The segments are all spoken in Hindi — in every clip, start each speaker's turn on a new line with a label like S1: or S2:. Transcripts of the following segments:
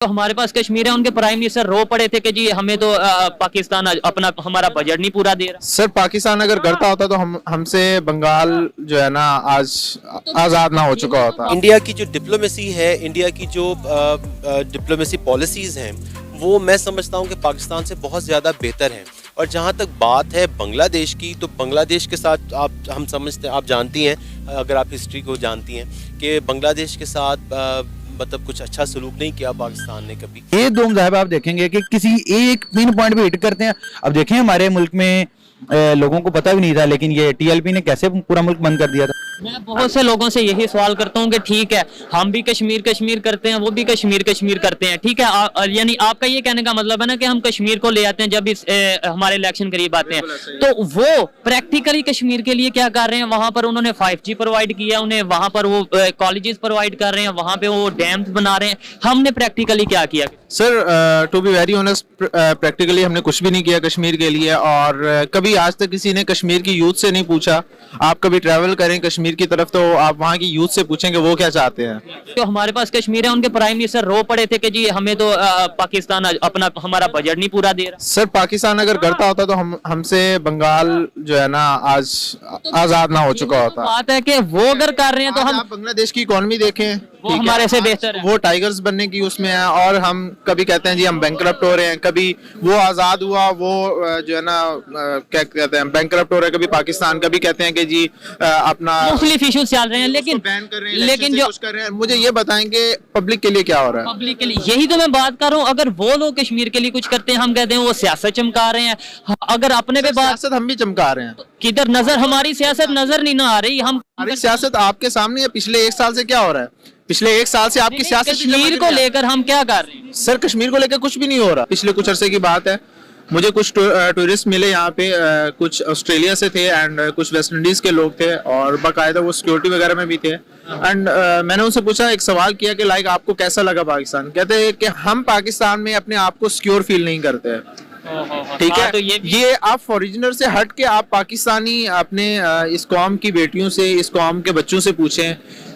S1: तो हमारे पास कश्मीर है, उनके प्राइम मिनिस्टर रो पड़े थे कि जी हमें तो पाकिस्तान अपना हमारा बजट नहीं पूरा दे रहा।
S2: सर पाकिस्तान अगर करता होता तो हम हमसे बंगाल जो है ना आज आज़ाद ना हो चुका होता।
S3: इंडिया की जो डिप्लोमेसी है, इंडिया की जो डिप्लोमेसी पॉलिसीज़ हैं, वो मैं समझता हूँ कि पाकिस्तान से बहुत ज़्यादा बेहतर हैं। और जहाँ तक बात है बांग्लादेश की, तो बांग्लादेश के साथ हम समझते हैं, आप जानती हैं, अगर आप हिस्ट्री को जानती हैं कि बांग्लादेश के साथ मतलब कुछ अच्छा सलूक नहीं किया पाकिस्तान ने कभी।
S4: ये दो मज़ाहिब आप देखेंगे कि किसी एक पिन पॉइंट पे हिट करते हैं। अब देखें हमारे मुल्क में लोगों को पता भी नहीं था, लेकिन ये टीएलपी ने कैसे पूरा मुल्क बंद कर दिया था।
S1: मैं बहुत से लोगों से यही सवाल करता हूँ कि ठीक है हम भी कश्मीर कश्मीर करते हैं, वो भी कश्मीर कश्मीर करते हैं, ठीक है, यानी आपका ये कहने का मतलब है ना कि हम कश्मीर को ले आते हैं जब इस हमारे इलेक्शन करीब आते हैं, तो वो प्रैक्टिकली कश्मीर के लिए क्या कर रहे हैं? वहां पर उन्होंने 5G प्रोवाइड किया, उन्हें वहां पर वो कॉलेजेस प्रोवाइड कर रहे हैं, वहां पे वो डैम्स बना रहे हैं। हमने प्रैक्टिकली क्या किया?
S2: Sir to be very honest practically हमने कुछ भी नहीं किया कश्मीर के लिए। और कभी आज तक किसी ने कश्मीर की यूथ से नहीं पूछा। आप कभी ट्रैवल करें कश्मीर की तरफ तो आप वहाँ की यूथ से पूछेंगे वो क्या चाहते हैं।
S1: तो हमारे पास कश्मीर है, उनके प्राइम मिनिस्टर रो पड़े थे कि जी हमें तो पाकिस्तान अपना हमारा बजट नहीं पूरा दे रहा।
S2: सर पाकिस्तान अगर करता होता तो हम हमसे बंगाल जो है ना आज आज़ाद ना हो चुका होता।
S1: बात है कि वो अगर कर रहे हैं तो हम
S2: आप बांग्लादेश की इकोनॉमी देखें,
S1: वो हमारे से बेहतर है।
S2: वो टाइगर्स बनने की उसमें है, और हम कभी कहते हैं जी हम बैंकरप्ट हो रहे हैं, कभी वो आज़ाद हुआ, वो जो है ना क्या कहते हैं बैंकरप्ट हो रहे हैं, कभी पाकिस्तान, कभी कहते हैं कि जी अपना
S1: मुख्तलिफ इश्यूज चल रहे हैं, लेकिन
S2: बैन कर रहे हैं,
S1: लेकिन जो
S2: कुछ कर रहे हैं। मुझे ये बताएंगे पब्लिक के लिए क्या हो रहा है?
S1: पब्लिक के लिए यही तो मैं बात कर रहा हूँ। अगर वो लोग कश्मीर के लिए कुछ करते हैं, हम कहते हैं वो सियासत चमका रहे हैं। अगर अपने पे बात,
S2: सियासत हम भी चमका रहे हैं।
S1: किधर नजर, हमारी सियासत नजर नहीं ना आ रही। हम
S2: हमारी सियासत आपके सामने है। पिछले एक साल से क्या हो रहा है? पिछले एक साल से आपकी सियासत
S1: कश्मीर को लेकर हम क्या कर रहे हैं?
S2: सर कश्मीर को लेकर कुछ भी नहीं हो रहा। पिछले कुछ अरसे की बात है, मुझे कुछ टूरिस्ट मिले यहाँ पे, कुछ ऑस्ट्रेलिया से थे एंड कुछ वेस्ट इंडीज के लोग थे, और बाकायदा वो सिक्योरिटी वगैरह में भी थे। एंड मैंने उनसे पूछा, एक सवाल किया कि लाइक आपको कैसा लगा पाकिस्तान? कहते हैं कि हम पाकिस्तान में अपने आप को सिक्योर फील नहीं करते हैं। ठीक है,
S1: तो
S2: ये आप फॉरिनर से हट के आप पाकिस्तानी अपने इस कौम की बेटियों से, इस कौम के बच्चों से पूछें,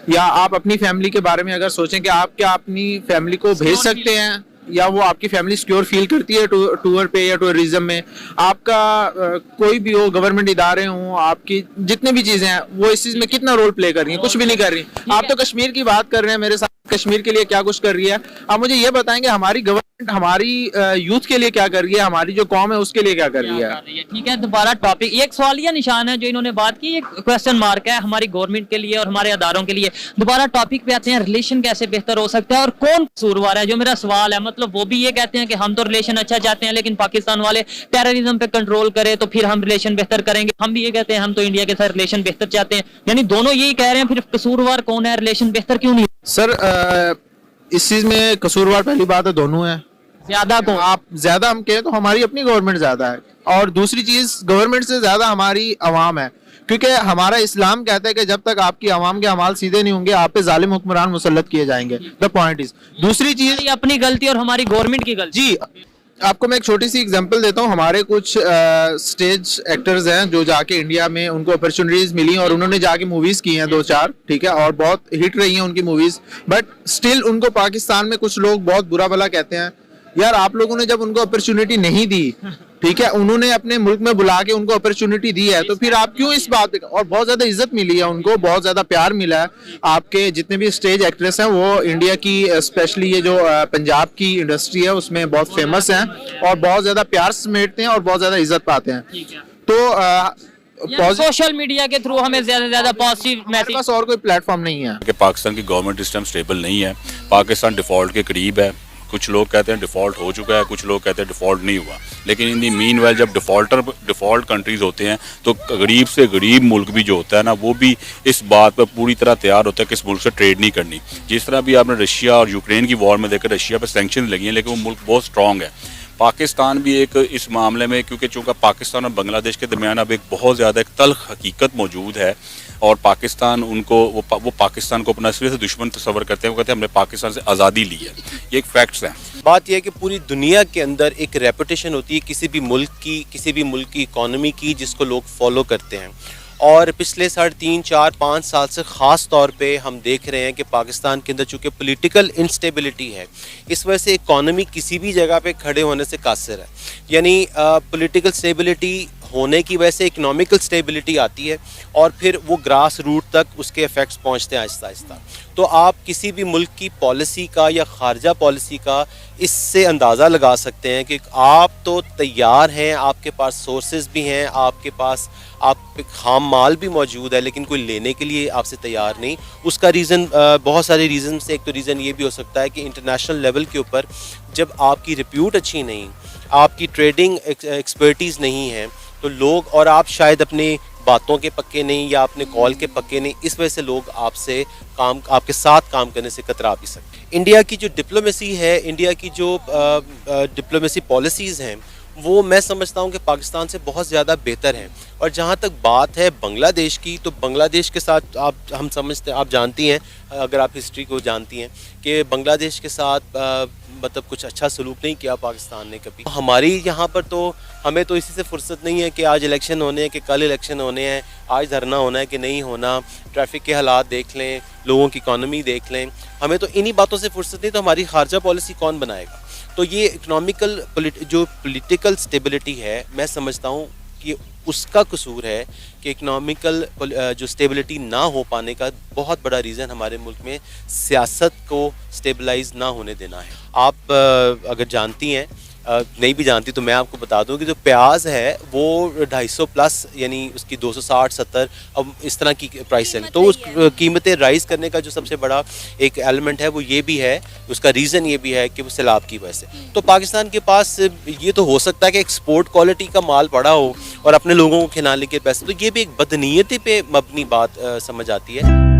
S2: या आप अपनी फैमिली के बारे में अगर सोचें कि आप क्या अपनी फैमिली को भेज सकते हैं, या वो आपकी फैमिली सिक्योर फील करती है टूर पे या टूरिज्म में। आपका कोई भी हो, गवर्नमेंट इदारे हों, आपकी जितने भी चीजें हैं, वो इस चीज में कितना रोल प्ले कर रही हैं? कुछ भी नहीं कर रही। आप तो कश्मीर की बात कर रहे हैं मेरे साथ, कश्मीर के लिए क्या कुछ कर रही है। आप मुझे ये बताएंगे हमारी गवर्नमेंट हमारी यूथ के लिए क्या कर रही है, हमारी जो कौम है उसके लिए क्या कर रही है?
S1: ठीक है, दोबारा टॉपिक, एक सवालिया निशान है जो इन्होंने बात की, एक क्वेश्चन मार्क है हमारी गवर्नमेंट के लिए और हमारे अदारों के लिए। दोबारा टॉपिक पे आते हैं, रिलेशन कैसे बेहतर हो सकता है और कौन कसूरवार है? जो मेरा सवाल है, मतलब वो भी ये कहते हैं कि हम तो रिलेशन अच्छा चाहते हैं, लेकिन पाकिस्तान वाले टेररिज्म पे कंट्रोल करे तो फिर हम रिलेशन बेहतर करेंगे। हम भी ये कहते हैं हम तो इंडिया के साथ रिलेशन बेहतर चाहते हैं, यानी दोनों यही कह रहे हैं, फिर कसूरवार कौन है? रिलेशन बेहतर क्यों नहीं?
S2: सर इस चीज में कसूरवार पहली बात है दोनों है।
S1: ज्यादा कौन?
S2: आप ज्यादा हम कहें तो हमारी अपनी गवर्नमेंट ज्यादा है, और दूसरी चीज गवर्नमेंट से ज्यादा हमारी अवाम है, क्योंकि हमारा इस्लाम कहता है कि जब तक आपकी अवाम के अमाल सीधे नहीं होंगे आप पे जालिम हुक्मरान मुसल्लत किए जाएंगे। द पॉइंट इज, दूसरी चीज
S1: अपनी गलती और हमारी गवर्नमेंट की गलती।
S2: जी, आपको मैं एक छोटी सी एग्जांपल देता हूँ। हमारे कुछ स्टेज एक्टर्स हैं जो जाके इंडिया में उनको अपॉर्चुनिटीज मिली और उन्होंने जाके मूवीज की हैं 2-4, ठीक है, और बहुत हिट रही हैं उनकी मूवीज, बट स्टिल उनको पाकिस्तान में कुछ लोग बहुत बुरा भला कहते हैं। यार आप लोगों ने जब उनको अपॉर्चुनिटी नहीं दी, ठीक है, उन्होंने अपने मुल्क में बुला के उनको अपॉर्चुनिटी दी है, तो फिर आप क्यों इस बात पे? और बहुत ज्यादा इज्जत मिली है उनको, बहुत ज्यादा प्यार मिला है। आपके जितने भी स्टेज एक्ट्रेस हैं वो इंडिया की, स्पेशली ये जो पंजाब की इंडस्ट्री है उसमें बहुत फेमस हैं और बहुत ज्यादा प्यार समेटते हैं और बहुत ज्यादा इज्जत पाते हैं। तो
S1: सोशल मीडिया के थ्रू हमें ज्यादा से ज्यादा पॉजिटिव मैसेज,
S2: पास और कोई प्लेटफॉर्म नहीं है
S5: कि पाकिस्तान की गवर्नमेंट इस टाइम स्टेबल नहीं है। पाकिस्तान डिफॉल्ट के करीब है। कुछ लोग कहते हैं डिफ़ॉल्ट हो चुका है, कुछ लोग कहते हैं डिफ़ॉल्ट नहीं हुआ। लेकिन इन दी मीनवाइल जब डिफ़ॉल्ट कंट्रीज़ होते हैं तो गरीब से गरीब मुल्क भी जो होता है ना, वो भी इस बात पर पूरी तरह तैयार होता है कि इस मुल्क से ट्रेड नहीं करनी। जिस तरह भी आपने रशिया और यूक्रेन की वॉर में देखा, रशिया पर सैंक्शन लगी हैं, लेकिन वो मुल्क बहुत स्ट्रॉन्ग है। पाकिस्तान भी एक इस मामले में, क्योंकि चूँकि पाकिस्तान और बांग्लादेश के दरमियान अब एक बहुत ज़्यादा एक तल्ख हकीकत मौजूद है, और पाकिस्तान उनको वो पाकिस्तान को अपना इसलिए से दुश्मन तस्वर करते हैं। वो कहते हैं हमने पाकिस्तान से आज़ादी ली है। ये एक फैक्ट्स हैं।
S3: बात यह है कि पूरी दुनिया के अंदर एक रेपुटेशन होती है किसी भी मुल्क की इकॉनमी की, जिसको लोग फॉलो करते हैं। और पिछले 3.5-4-5 साल से ख़ास तौर पे हम देख रहे हैं कि पाकिस्तान के अंदर चूँकि पॉलिटिकल इंस्टेबिलिटी है, इस वजह से इकॉनमी किसी भी जगह पे खड़े होने से कासिर है। यानी पॉलिटिकल स्टेबिलिटी होने की वजह से इकोनॉमिकल स्टेबिलिटी आती है और फिर वो ग्रास रूट तक उसके इफ़ेक्ट्स पहुंचते हैं आहिस्ता आहिस्ता। तो आप किसी भी मुल्क की पॉलिसी का या खारजा पॉलिसी का इससे अंदाज़ा लगा सकते हैं कि आप तो तैयार हैं, आपके पास सोर्सेज भी हैं, आपके पास आप खाम माल भी मौजूद है, लेकिन कोई लेने के लिए आपसे तैयार नहीं। उसका रीज़न बहुत सारे रीज़न से, एक तो रीज़न ये भी हो सकता है कि इंटरनेशनल लेवल के ऊपर जब आपकी रिप्यूट अच्छी नहीं, आपकी ट्रेडिंग एक्सपर्टीज़ नहीं है, तो लोग, और आप शायद अपनी बातों के पक्के नहीं या अपने कॉल के पक्के नहीं, इस वजह से लोग आपके साथ काम करने से कतरा भी सकते हैं। इंडिया की जो डिप्लोमेसी है, इंडिया की जो डिप्लोमेसी पॉलिसीज़ हैं, वो मैं समझता हूँ कि पाकिस्तान से बहुत ज़्यादा बेहतर हैं। और जहाँ तक बात है बांग्लादेश की, तो बांग्लादेश के साथ आप जानती हैं, अगर आप हिस्ट्री को जानती हैं, कि बांग्लादेश के साथ मतलब कुछ अच्छा सलूक नहीं किया पाकिस्तान ने कभी। हमारी यहाँ पर तो हमें तो इसी से फुर्सत नहीं है कि आज इलेक्शन होने हैं, कि कल इलेक्शन होने हैं, आज धरना होना है कि नहीं होना, ट्रैफिक के हालात देख लें, लोगों की इकॉनमी देख लें, हमें तो इन्हीं बातों से फुर्सत नहीं। तो हमारी खारजा पॉलिसी कौन बनाएगा? तो ये जो पॉलिटिकल स्टेबिलिटी है, मैं समझता हूँ कि उसका कसूर है कि इकोनॉमिकल जो स्टेबिलिटी ना हो पाने का बहुत बड़ा रीज़न हमारे मुल्क में सियासत को स्टेबलाइज ना होने देना है। आप अगर जानती हैं, नहीं भी जानती तो मैं आपको बता दूं कि जो प्याज है वो 250 प्लस, यानी उसकी 260-70 अब इस तरह की प्राइस है। तो उस कीमतें राइज़ करने का जो सबसे बड़ा एक एलिमेंट है वो ये भी है, उसका रीज़न ये भी है कि वो सैलाब की वजह से। तो पाकिस्तान के पास ये तो हो सकता है कि एक्सपोर्ट क्वालिटी का माल पड़ा हो और अपने लोगों को खिलाने के पैसे, तो ये भी एक बदनीयती पे मबनी बात समझ आती है।